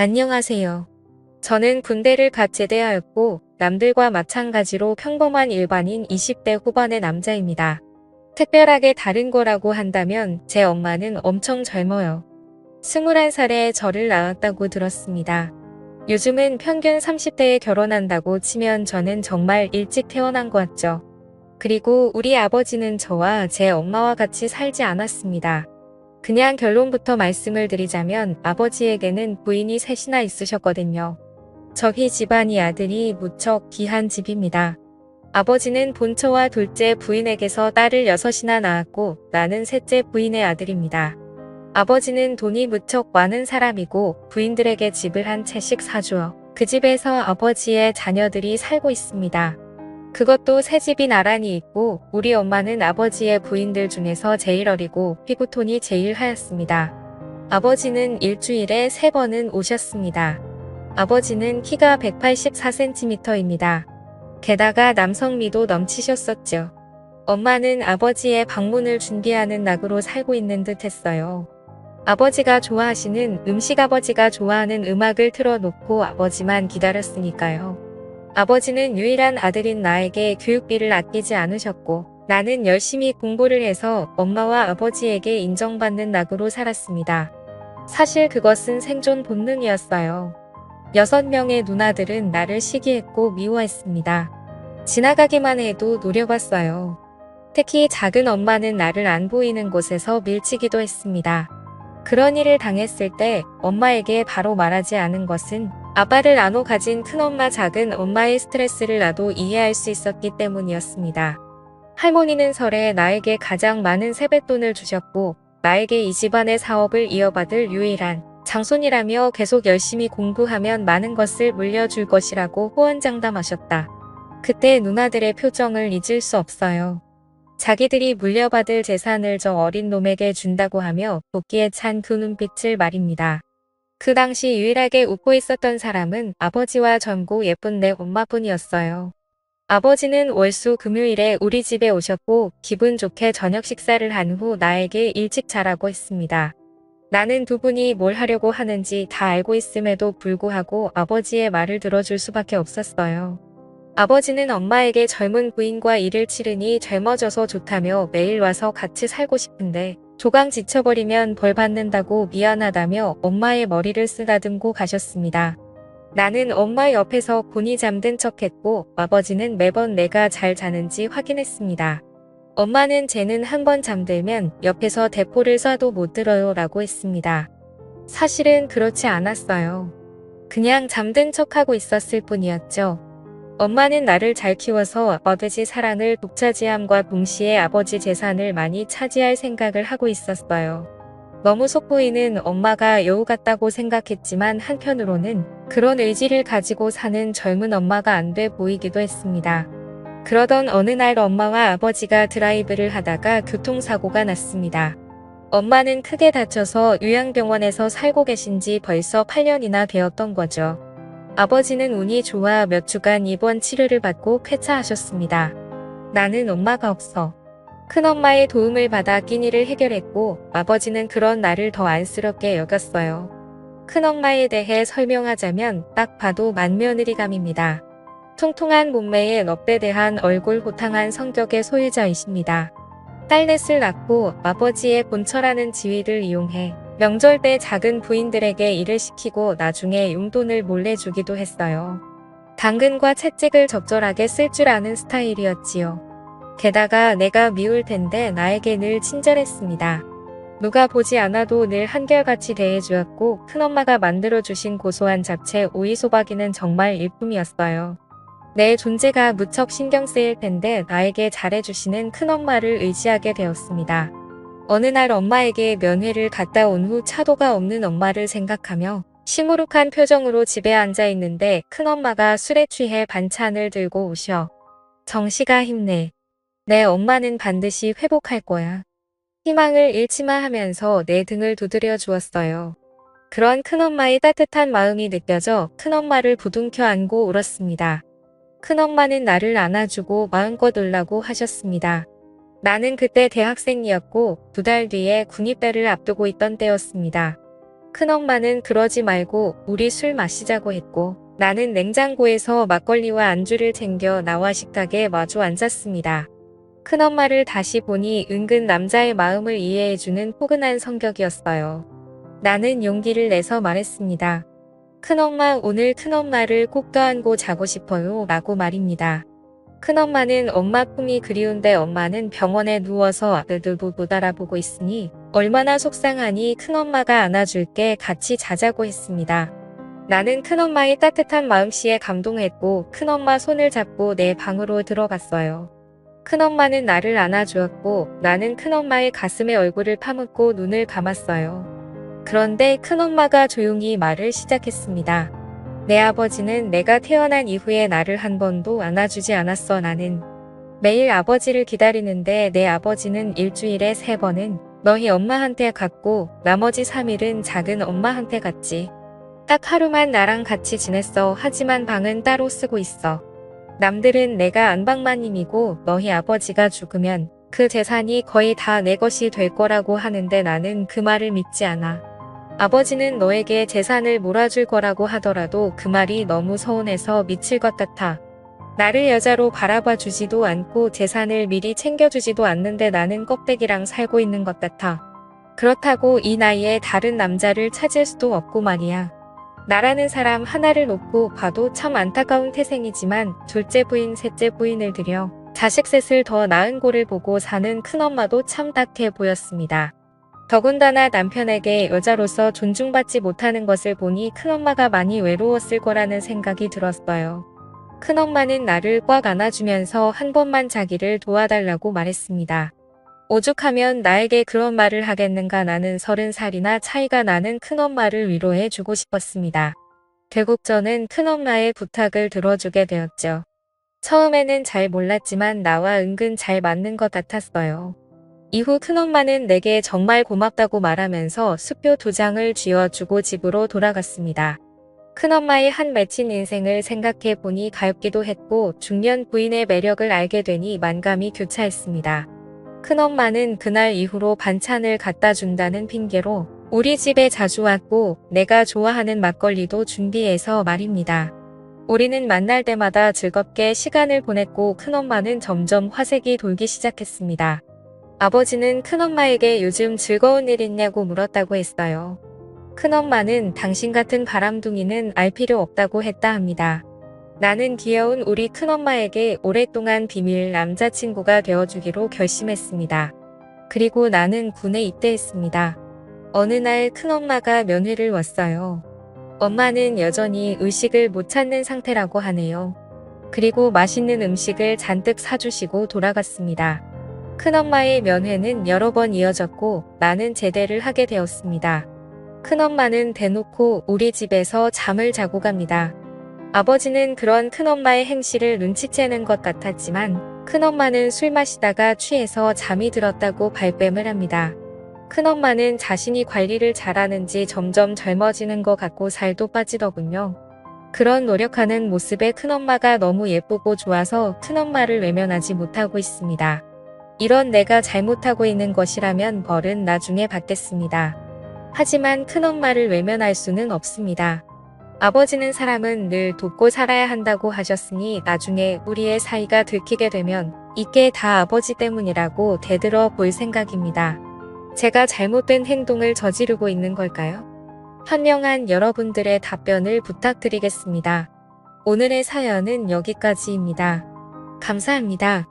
안녕하세요. 저는 군대를 갓 제대하였고 남들과 마찬가지로 평범한 일반인 20대 후반의 남자입니다. 특별하게 다른 거라고 한다면 제 엄마는 엄청 젊어요. 21살에 저를 낳았다고 들었습니다. 요즘은 평균 30대에 결혼한다고 치면 저는 정말 일찍 태어난 것 같죠. 그리고 우리 아버지는 저와 제 엄마와 같이 살지 않았습니다. 그냥 결론부터 말씀을 드리자면 아버지에게는 부인이 셋이나 있으셨거든요. 저희 집안이 아들이 무척 귀한 집입니다. 아버지는 본처와 둘째 부인에게서 딸을 6이나 낳았고 나는 셋째 부인의 아들입니다. 아버지는 돈이 무척 많은 사람이고 부인들에게 집을 한 채씩 사주어 그 집에서 아버지의 자녀들이 살고 있습니다. 그것도 새 집이 나란히 있고 우리 엄마는 아버지의 부인들 중에서 제일 어리고 피부톤이 제일 하얗습니다. 아버지는 일주일에 3번은 오셨습니다. 아버지는 키가 184cm입니다. 게다가 남성미도 넘치셨었죠. 엄마는 아버지의 방문을 준비하는 낙으로 살고 있는 듯 했어요. 아버지가 좋아하시는 음식, 아버지가 좋아하는 음악을 틀어놓고 아버지만 기다렸으니까요. 아버지는 유일한 아들인 나에게 교육비를 아끼지 않으셨고 나는 열심히 공부를 해서 엄마와 아버지에게 인정받는 낙으로 살았습니다. 사실 그것은 생존 본능이었어요. 6명의 누나들은 나를 시기했고 미워했습니다. 지나가기만 해도 노려봤어요. 특히 작은 엄마는 나를 안 보이는 곳에서 밀치기도 했습니다. 그런 일을 당했을 때 엄마에게 바로 말하지 않은 것은 아빠를 나눠 가진 큰엄마, 작은 엄마의 스트레스를 나도 이해할 수 있었기 때문이었습니다. 할머니는 설에 나에게 가장 많은 세뱃돈을 주셨고 나에게 이 집안의 사업을 이어받을 유일한 장손이라며 계속 열심히 공부하면 많은 것을 물려줄 것이라고 호언장담하셨다. 그때 누나들의 표정을 잊을 수 없어요. 자기들이 물려받을 재산을 저 어린 놈에게 준다고 하며 도끼에 찬 그 눈빛을 말입니다. 그 당시 유일하게 웃고 있었던 사람은 아버지와 젊고 예쁜 내 엄마뿐이었어요. 아버지는 월수 금요일에 우리 집에 오셨고 기분 좋게 저녁 식사를 한 후 나에게 일찍 자라고 했습니다. 나는 두 분이 뭘 하려고 하는지 다 알고 있음에도 불구하고 아버지의 말을 들어줄 수밖에 없었어요. 아버지는 엄마에게 젊은 부인과 일을 치르니 젊어져서 좋다며 매일 와서 같이 살고 싶은데 조강 지쳐버리면 벌 받는다고 미안하다며 엄마의 머리를 쓰다듬고 가셨습니다. 나는 엄마 옆에서 곤히 잠든 척했고 아버지는 매번 내가 잘 자는지 확인했습니다. 엄마는 쟤는 한번 잠들면 옆에서 대포를 쏴도 못 들어요 라고 했습니다. 사실은 그렇지 않았어요. 그냥 잠든 척하고 있었을 뿐이었죠. 엄마는 나를 잘 키워서 아버지 사랑을 독차지함과 동시에 아버지 재산을 많이 차지할 생각을 하고 있었어요. 너무 속보이는 엄마가 여우 같다고 생각했지만 한편으로는 그런 의지를 가지고 사는 젊은 엄마가 안 돼 보이기도 했습니다. 그러던 어느 날 엄마와 아버지가 드라이브를 하다가 교통사고가 났습니다. 엄마는 크게 다쳐서 요양병원에서 살고 계신 지 벌써 8년이나 되었던 거죠. 아버지는 운이 좋아 몇 주간 입원 치료를 받고 쾌차하셨습니다. 나는 엄마가 없어 큰엄마의 도움을 받아 끼니를 해결했고 아버지는 그런 나를 더 안쓰럽게 여겼어요. 큰엄마에 대해 설명하자면 딱 봐도 맏며느리감입니다. 통통한 몸매에 넙대대한 얼굴, 호탕한 성격의 소유자이십니다. 딸넷을 낳고 아버지의 본처라는 지위를 이용해 명절 때 작은 부인들에게 일을 시키고 나중에 용돈을 몰래 주기도 했어요. 당근과 채찍을 적절하게 쓸 줄 아는 스타일이었지요. 게다가 내가 미울 텐데 나에게 늘 친절했습니다. 누가 보지 않아도 늘 한결같이 대해주었고 큰엄마가 만들어주신 고소한 잡채, 오이, 소박이는 정말 일품이었어요. 내 존재가 무척 신경 쓰일 텐데 나에게 잘해주시는 큰엄마를 의지하게 되었습니다. 어느 날 엄마에게 면회를 갔다 온 후 차도가 없는 엄마를 생각하며 시무룩한 표정으로 집에 앉아 있는데 큰엄마가 술에 취해 반찬을 들고 오셔. 정시가 힘내. 내 엄마는 반드시 회복할 거야. 희망을 잃지마 하면서 내 등을 두드려 주었어요. 그런 큰엄마의 따뜻한 마음이 느껴져 큰엄마를 부둥켜 안고 울었습니다. 큰엄마는 나를 안아주고 마음껏 울라고 하셨습니다. 나는 그때 대학생이었고 2달 뒤에 군입대를 앞두고 있던 때였습니다. 큰엄마는 그러지 말고 우리 술 마시자고 했고 나는 냉장고에서 막걸리와 안주를 챙겨 나와 식탁에 마주 앉았습니다. 큰엄마를 다시 보니 은근 남자의 마음을 이해해주는 포근한 성격이었어요. 나는 용기를 내서 말했습니다. 큰엄마, 오늘 큰엄마를 꼭 껴안고 자고 싶어요 라고 말입니다. 큰엄마는 엄마 품이 그리운데 엄마는 병원에 누워서 아들도 못 알아보고 있으니 얼마나 속상하니 큰엄마가 안아줄게 같이 자자고 했습니다. 나는 큰엄마의 따뜻한 마음씨에 감동했고 큰엄마 손을 잡고 내 방으로 들어갔어요. 큰엄마는 나를 안아주었고 나는 큰엄마의 가슴에 얼굴을 파묻고 눈을 감았어요. 그런데 큰엄마가 조용히 말을 시작했습니다. 내 아버지는 내가 태어난 이후에 나를 한 번도 안아주지 않았어. 나는 매일 아버지를 기다리는데 내 아버지는 일주일에 3번은 너희 엄마한테 갔고 나머지 3일은 작은 엄마한테 갔지. 딱 하루만 나랑 같이 지냈어. 하지만 방은 따로 쓰고 있어. 남들은 내가 안방마님이고 너희 아버지가 죽으면 그 재산이 거의 다 내 것이 될 거라고 하는데 나는 그 말을 믿지 않아. 아버지는 너에게 재산을 몰아줄 거라고 하더라도 그 말이 너무 서운해서 미칠 것 같아. 나를 여자로 바라봐 주지도 않고 재산을 미리 챙겨주지도 않는데 나는 껍데기랑 살고 있는 것 같아. 그렇다고 이 나이에 다른 남자를 찾을 수도 없고 말이야. 나라는 사람 하나를 놓고 봐도 참 안타까운 태생이지만 둘째 부인, 셋째 부인을 들여 자식 셋을 더 낳은 꼴을 보고 사는 큰엄마도 참 딱해 보였습니다. 더군다나 남편에게 여자로서 존중받지 못하는 것을 보니 큰엄마가 많이 외로웠을 거라는 생각이 들었어요. 큰엄마는 나를 꽉 안아주면서 한 번만 자기를 도와달라고 말했습니다. 오죽하면 나에게 그런 말을 하겠는가. 나는 30살이나 차이가 나는 큰엄마를 위로해 주고 싶었습니다. 결국 저는 큰엄마의 부탁을 들어주게 되었죠. 처음에는 잘 몰랐지만 나와 은근 잘 맞는 것 같았어요. 이후 큰엄마는 내게 정말 고맙다고 말하면서 수표 2장을 쥐어주고 집으로 돌아갔습니다. 큰엄마의 한 맺힌 인생을 생각해 보니 가엾기도 했고 중년 부인의 매력을 알게 되니 만감이 교차했습니다. 큰엄마는 그날 이후로 반찬을 갖다 준다는 핑계로 우리 집에 자주 왔고 내가 좋아하는 막걸리도 준비해서 말입니다. 우리는 만날 때마다 즐겁게 시간을 보냈고 큰엄마는 점점 화색이 돌기 시작했습니다. 아버지는 큰엄마에게 요즘 즐거운 일 있냐고 물었다고 했어요. 큰엄마는 당신 같은 바람둥이는 알 필요 없다고 했다 합니다. 나는 귀여운 우리 큰엄마에게 오랫동안 비밀 남자친구가 되어주기로 결심했습니다. 그리고 나는 군에 입대했습니다. 어느 날 큰엄마가 면회를 왔어요. 엄마는 여전히 의식을 못 찾는 상태라고 하네요. 그리고 맛있는 음식을 잔뜩 사주시고 돌아갔습니다. 큰엄마의 면회는 여러 번 이어졌고 나는 제대를 하게 되었습니다. 큰엄마는 대놓고 우리 집에서 잠을 자고 갑니다. 아버지는 그런 큰엄마의 행실을 눈치채는 것 같았지만 큰엄마는 술 마시다가 취해서 잠이 들었다고 발뺌을 합니다. 큰엄마는 자신이 관리를 잘하는지 점점 젊어지는 것 같고 살도 빠지더군요. 그런 노력하는 모습에 큰엄마가 너무 예쁘고 좋아서 큰엄마를 외면하지 못하고 있습니다. 이런 내가 잘못하고 있는 것이라면 벌은 나중에 받겠습니다. 하지만 큰엄마를 외면할 수는 없습니다. 아버지는 사람은 늘 돕고 살아야 한다고 하셨으니 나중에 우리의 사이가 들키게 되면 이게 다 아버지 때문이라고 대들어 볼 생각입니다. 제가 잘못된 행동을 저지르고 있는 걸까요? 현명한 여러분들의 답변을 부탁드리겠습니다. 오늘의 사연은 여기까지입니다. 감사합니다.